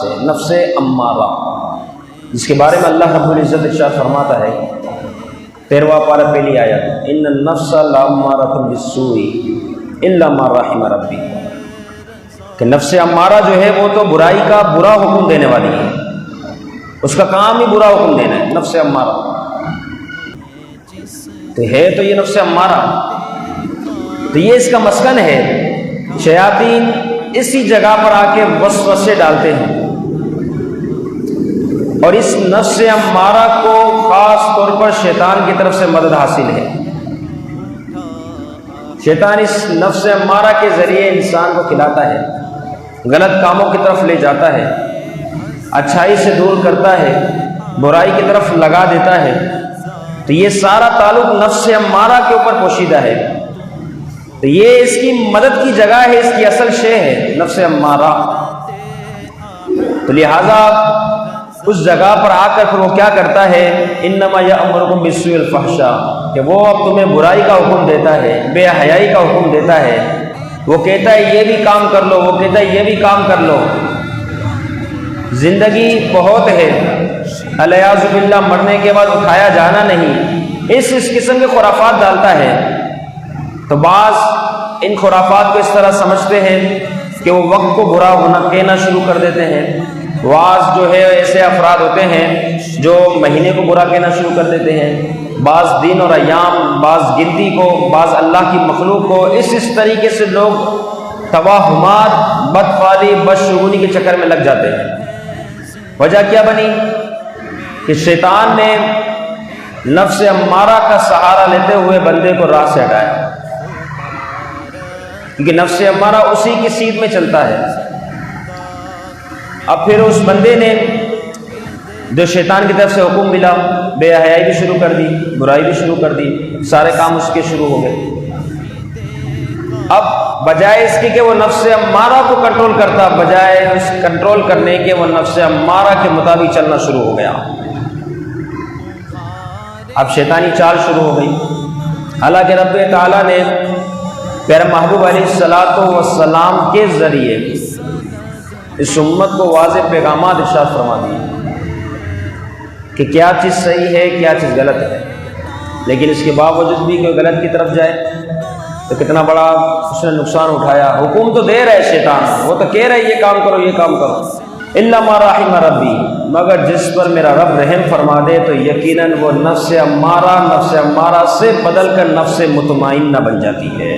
سے، نفس امارہ، جس کے بارے میں اللہ رب العزت ارشاد فرماتا ہے 13واں پارہ پہلی آیت، ان النفس لامارۃ بالسوء الا ما رحم ربی، کہ نفس امارہ جو ہے وہ تو برائی کا برا حکم دینے والی ہے، اس کا کام ہی برا حکم دینا ہے، نفس امارہ تو ہے، تو یہ نفس امارہ تو یہ اس کا مسکن ہے، شیاطین اسی جگہ پر آ کے وسوسے ڈالتے ہیں، اور اس نفس امارہ کو خاص طور پر شیطان کی طرف سے مدد حاصل ہے۔ شیطان اس نفس امارہ کے ذریعے انسان کو کھلاتا ہے، غلط کاموں کی طرف لے جاتا ہے، اچھائی سے دور کرتا ہے، برائی کی طرف لگا دیتا ہے، تو یہ سارا تعلق نفس امارہ کے اوپر پوشیدہ ہے، تو یہ اس کی مدد کی جگہ ہے، اس کی اصل شے ہے نفس امارہ، تو لہٰذا اس جگہ پر آ کر پھر وہ کیا کرتا ہے، انما یأمرکم بالسوء والفحشاء، کہ وہ اب تمہیں برائی کا حکم دیتا ہے، بے حیائی کا حکم دیتا ہے، وہ کہتا ہے یہ بھی کام کر لو، وہ کہتا ہے یہ بھی کام کر لو، زندگی بہت ہے، الیاذ باللہ مرنے کے بعد اٹھایا جانا نہیں، اس قسم کے خرافات ڈالتا ہے، تو بعض ان خرافات کو اس طرح سمجھتے ہیں کہ وہ وقت کو برا ہونا کہنا شروع کر دیتے ہیں، بعض جو ہے ایسے افراد ہوتے ہیں جو مہینے کو برا کہنا شروع کر دیتے ہیں، بعض دن اور ایام، بعض گنتی کو، بعض اللہ کی مخلوق کو، اس طریقے سے لوگ توہمات، بدفعلی، بدشگونی کے چکر میں لگ جاتے ہیں۔ وجہ کیا بنی کہ شیطان نے نفس امارہ کا سہارا لیتے ہوئے بندے کو راہ سے ہٹایا، کیونکہ نفس امارہ اسی کی سیدھ میں چلتا ہے۔ اب پھر اس بندے نے جو شیطان کی طرف سے حکم ملا، بے حیائی بھی شروع کر دی، برائی بھی شروع کر دی، سارے کام اس کے شروع ہو گئے۔ اب بجائے اس کے کہ وہ نفس امارہ کو کنٹرول کرتا، بجائے اس کنٹرول کرنے کے وہ نفس امارہ کے مطابق چلنا شروع ہو گیا۔ اب شیطانی چال شروع ہو گئی، حالانکہ رب تعالیٰ نے پیارے محبوب علیہ السلام کے ذریعے اس امت کو واضح پیغامات ارشاد فرما دیے کہ کیا چیز صحیح ہے، کیا چیز غلط ہے، لیکن اس کے باوجود بھی کوئی غلط کی طرف جائے تو کتنا بڑا اس نے نقصان اٹھایا۔ حکم تو دے رہے شیطان، وہ تو کہہ رہے یہ کام کرو، یہ کام کرو، الا ما رحم ربی، مگر جس پر میرا رب رحم فرما دے تو یقیناً وہ نفس امارہ سے بدل کر نفس مطمئنہ بن جاتی ہے۔